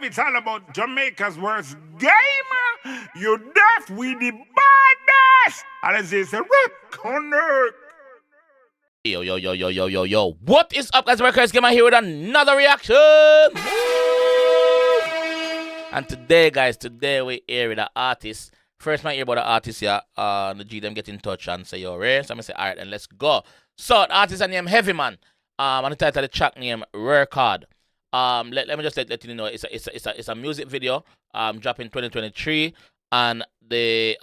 it's all about Jamaica's worst game. You deaf, we the baddest. And as they say, connect. Yo. What is up, guys? 𝐑𝐄𝐀𝐂𝐓𝐈𝐎𝐍 here with another reaction. And today we here with an artist. First, I hear about the artist here. The G them get in touch and say, yo, Ray. So I'm going to say, all right, then let's go. So, the artist is named Heavy Man. And the title of the track name, Work Hard. Let me just let you know, it's a music video, dropping 2023. And the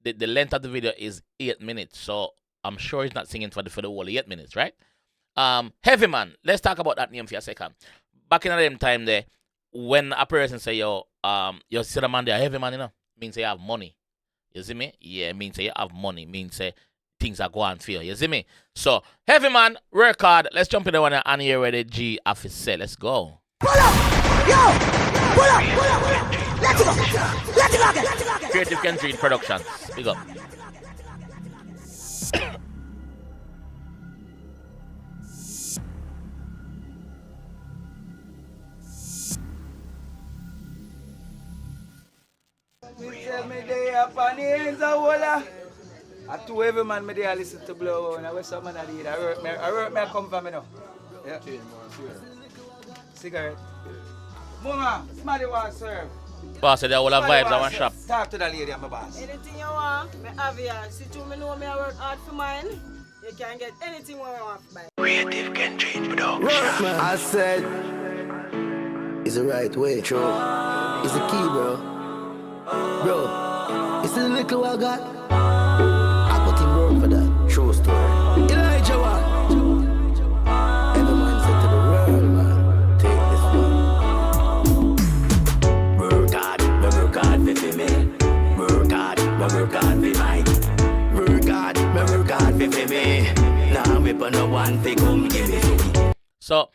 length of the video is 8 minutes. So, I'm sure he's not singing for the whole 8 minutes, right? Heavy Man, let's talk about that name for a second. Back in the them time there, when a person say, yo, see the man there, Heavy Man, you know, means you have money. You see me? Yeah, means you have money. Means things are going for you. You see me? So, Heavy Man, work hard. Let's jump in the one and hear where the G office said. Let's go. Pull up! Yo! Pull up! Let's go! Let's go! Creative Country Productions. Big up. Me day up on the ends of Walla. I to every man me there listen to blow and I wish someone I did. I work me come from me now. Yeah. Cigarette. Mama, somebody want to serve. Boss, there are all the vibes I want shop. Talk to the lady, I'm a boss. Anything you want, me have here. See to me know me I work hard for mine. You can get anything you want to buy. Creative can change production. I said, it's the right way, true. It's the key, bro. Bro, it's the little I got. I put him work for that. True story. Elijah one. Every man said to the world, man, take this one. Work hard for me. Work hard for mine. Work hard for me. Now we put no one thing come give me. So,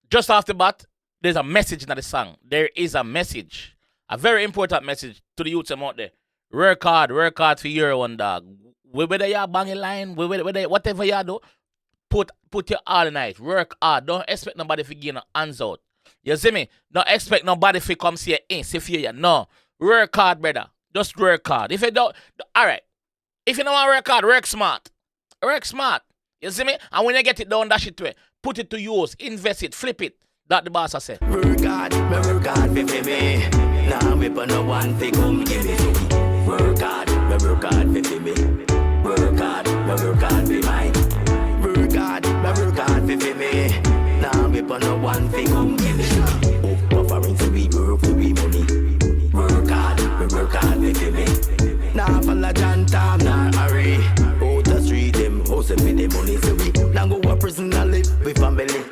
just off the bat, there's a message in the song. There is a message. A very important message to the youths out there. Work hard for your one, dog. Whether you bang a line, whatever you do, put your all in it. Work hard. Don't expect nobody to give no hands out. You see me? Don't expect nobody to come see you see for you. No. Work hard, brother. Just work hard. If you don't, alright. If you don't want to work hard, work smart. Work smart. You see me? And when you get it done, dash it to it. Put it to use. Invest it. Flip it. That the boss has said. Work hard for me. Now we put no one thing come give me. Work hard for me. Work hard for mine. Work hard for me. Now we put no one thing come give me. Offering to we work for we money. Work hard for me. Now follow John Tom, now hurry. Out the street them, house and pay the money. So we now go to prison and live with family.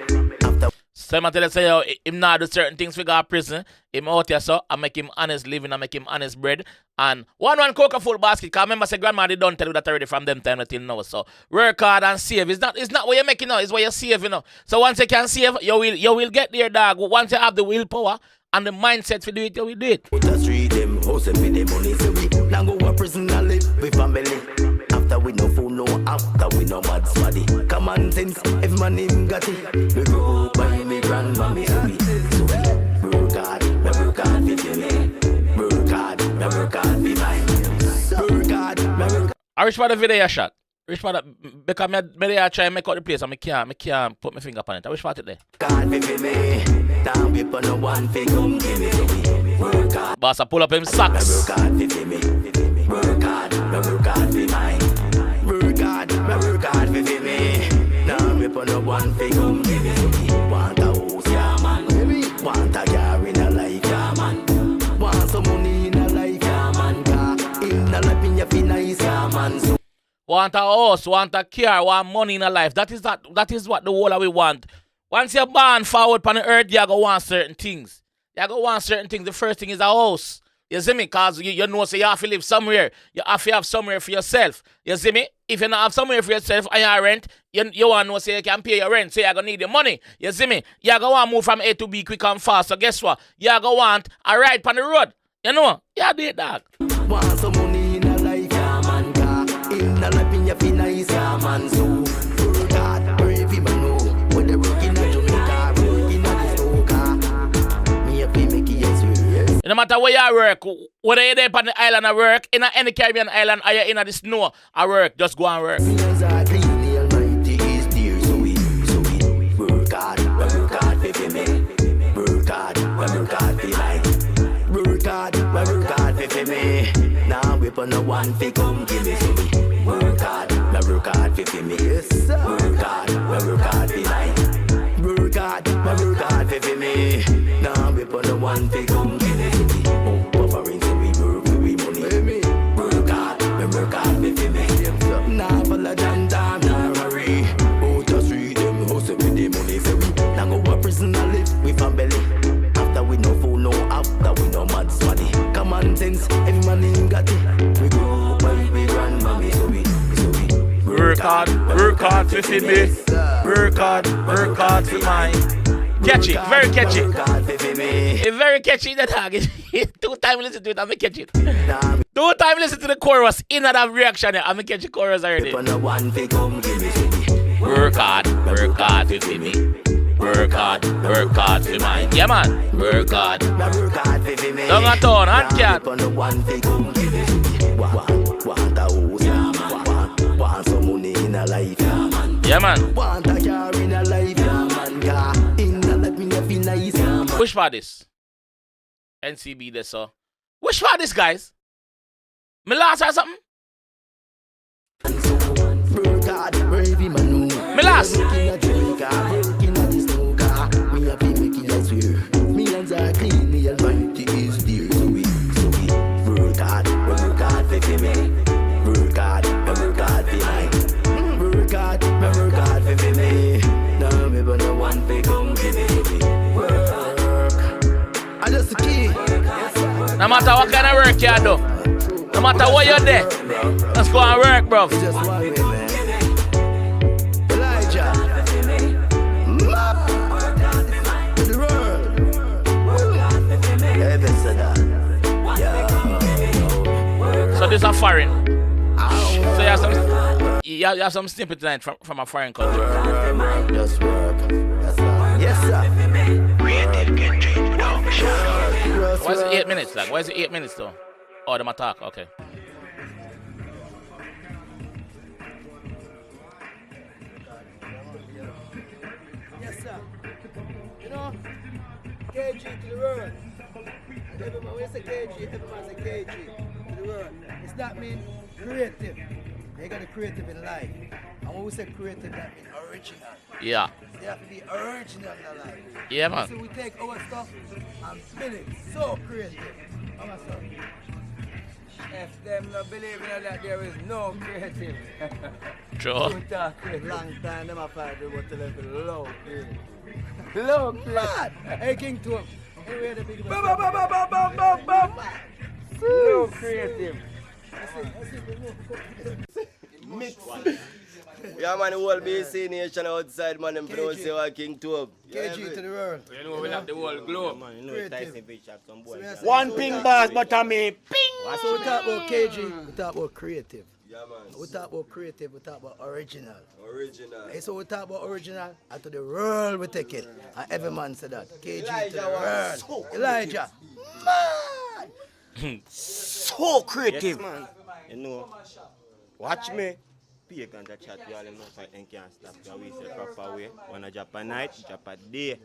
So I tell you, say, yo, him not do certain things for go to prison. Him out here, so I make him honest living, I make him honest bread. And one cook a full basket. Because remember, say, grandma, they don't tell you that already from them time until now. So work hard and save. It's not what you're making now, it's what you're saving now. So once you can save, you will get there, dog. Once you have the willpower and the mindset to do it, you will do it. Out the street them, house and pay the money. So we now go to prison and live with family. After we no food, no after we no mad smarty. Common sense, every man him got it. We grow up by me grandmammy, so we work hard for me. Work hard be mine. Work hard. I wish for the video shot. I wish for that because I try and make out the place and I can't put my finger upon it. I wish for it there. God for me. Down we put no one thing come give me. So we work hard. Boss, I pull up him socks. Work hard for me. Work hard be mine. Work hard for me. Now we put no one thing come give me. So we want a house, yeah man. Want a car in a life, yeah man. Want some money in a life, yeah man. In a life in your finance, yeah man. So want a house, want a car, want money in a life. That is what the whole of we want. Once you're born forward on the earth, you go want certain things. You go want certain things. The first thing is a house. You see me? Because you know, so you have to live somewhere. You have to have somewhere for yourself. You see me? If you don't have somewhere for yourself and you rent, you want to know so you can pay your rent. So you're going to need the money. You see me? You're going to want to move from A to B quick and fast. So guess what? You're going to want a ride on the road. You know? You do it, dog. Want some money in a life, yeah man. In a life in your finance, yeah man. So work hard, wherever you know. When they work in a Jamaica, work in a Stoker. Me No matter where you work, whether you're there on the island I work, in any Caribbean island, or you're in the snow I work, just go and work. Hands are clean, the Almighty is dear. So we work hard, work hard for me. Work hard, work hard for mine. Work hard for me. Now we put no one fi come give me. So we work hard for me. Yes, sir. Work hard for mine. Work hard for me. Now we put no one fi come give me. So we offering, so we work for we money. Work hard for me. Now for the gendarme, now hurry. Out the street, them hustle with the money. So we now go a prison and live with family. After we no fool, no after we no mad smarty. Common sense, every man in got it. We grow up by we grandmammy, so we Work hard for me. Work hard for mine. Catchy, very catchy. It's very catchy, the dog. 2 times listen to it, I'm going to catch it. 2 times listen to the chorus, in that reaction, I'm going to catch the chorus already. Work hard for me. Work hard for mine. Yeah, man. Work hard. Don't go down, hand cat. Want some money in a life, yeah, man. Want a car in a life, man. Car in a life, me feel nice, man. Push for this. NCB this, so. Wish for this, guys. Me last or something? Work hard, brave man. Me last. Working at Jamaica, working at this no car. Me a be making I swear. Me hands are clean, the Almighty is dear. So we work hard for me. Work hard for mine. Work hard for me. Now me but no one fi come give me. Work. I just the key. No matter what kind of work you do, no matter what you're there, let's go and work, bro. It's just one way, man. Elijah. Map to the world. Heaven said that. So this is a foreign. So you have some snippet tonight from a foreign country. Just work. Yes, sir. Why is it 8 minutes? Like, why is it 8 minutes though? Oh, them attack. Okay. Yes, sir. You know, KG to the world. Everyone, when you say KG, everyone say KG to the world. It's that mean creative. They got a creative in life. And when we say creative, that means original. Yeah. They have to be original in their life. Yeah, man. So we take our stuff and spin it. So creative. If them not believing in that, there is no creative. True. Long time, them have to do what they level low creative. Low creative. Hey, 𝐑𝐄𝐀. Hey, we're the big one. Low creative. Mix. Yeah, man, the whole BC nation outside, man, them pronounce say 𝐑𝐄𝐀. KG to the world. You know, we have the whole globe. Man, you know, Tyson Beach have some boys. One ping bars, but I mean, ping. So we talk about KG, we talk about creative. Yeah, man. We talk about creative, we talk about original. Original. Hey, so we talk about original, and to the world we take it. And every man said that. KG to the Elijah world. was Elijah. Man! So creative. Yes, man. You know, watch me. Pay can chat to all them know so they can't stop. So we say proper way. Wanna drop a night, drop a day.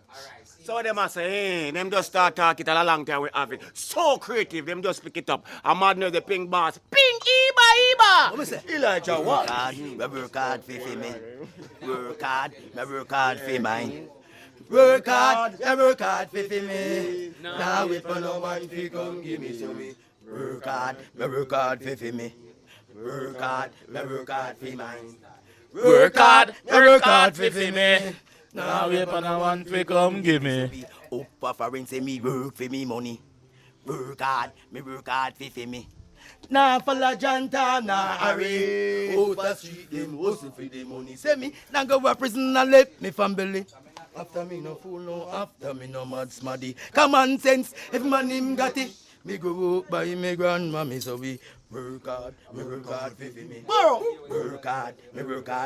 So them a say, hey, them just start talking a long time we have it. So creative, them just pick it up. I'm mad now the ping bars. Ping Iba. What me say? Elijah, what? We work hard for me. Work hard for mine. Work hard for me. Now we for no man fi come give me so me. Work hard for me. Work hard for mine. Work hard for me. Now we on a one fi come give me. Up a foreign say me work for me money. Work hard for me. Nah follow janta, nah hurry. Out the street them hustle for the money. Say me, now go to prison and let me family. After me no fool, no after me no mad smarty. Common sense, if man him got it. Me grow up by me grandmammy, so we work hard for me. Work hard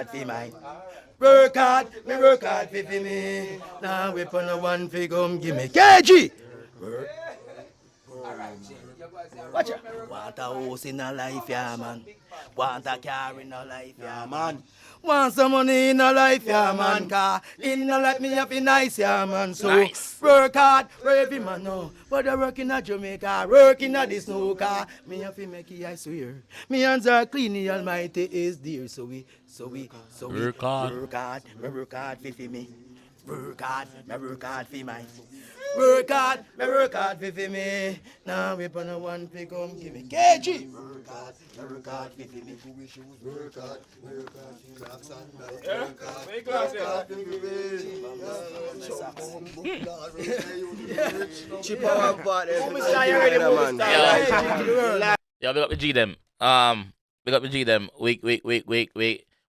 for mine. Work hard for me. Now we put no one fi come give me KG. Watch out. Want a house in a life, yeah, man. Want a car in a life, yeah, man. Want some money in a life, yeah, man. Car in a life, me have a nice, yeah, man. So work hard, for every man know. But I work in a Jamaica, work in a this no car. Me have to make it, I swear. Me hands are clean, the Almighty is dear. So we Work hard. work hard, me work hard for me. Work hard, me work hard for mine. Work hard, me work hard for me. Now we put a one pick come give me 𝐑𝐄𝐀𝐂𝐓𝐈𝐎�. Work hard, me work hard for me. Work hard, me work hard for blacks and white. Work hard, me work hard for me. Chip on one part there. Yo, big up the G them. Big up the G them. Wait.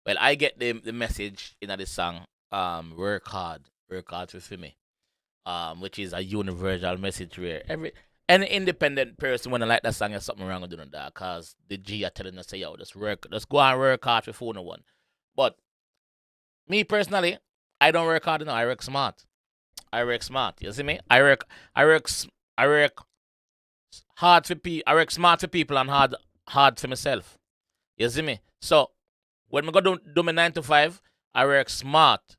Well, I get the message in this song. Work hard for me. Which is a universal message where any independent person when I like that song, there's something wrong with doing that, cause the G are telling us, say, yo, just go and work hard for phone one. But me personally, I don't work hard enough. I work smart. You see me? I work hard for people. I work smart for people and hard for myself. You see me? So when I go do my 9 to 5, I work smart.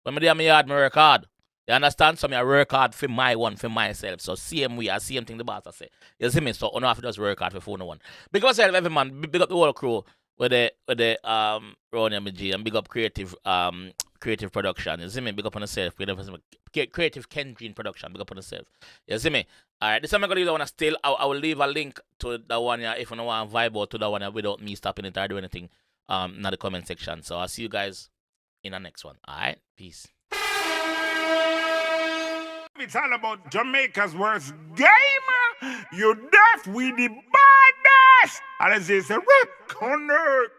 When I do my yard, I work hard. You understand? So I work hard for myself. So same way, same thing the boss I say. You see me? So I don't have to just work hard for phone one. Big up yourself, every man. Big up the whole crew with the Ronnie and G, and big up creative production. You see me? Big up on yourself. Creative 𝐑𝐄𝐀𝐂𝐓𝐈𝐎� production. Big up on yourself. You see me? Alright, this time I'm gonna leave that one still. I will leave a link to that one here if you don't want to vibe out to that one here without me stopping it or do anything in the comment section. So I'll see you guys in the next one. Alright, peace. It's all about Jamaica's worst game. You deaf with the baddest. And as they say, rock on earth.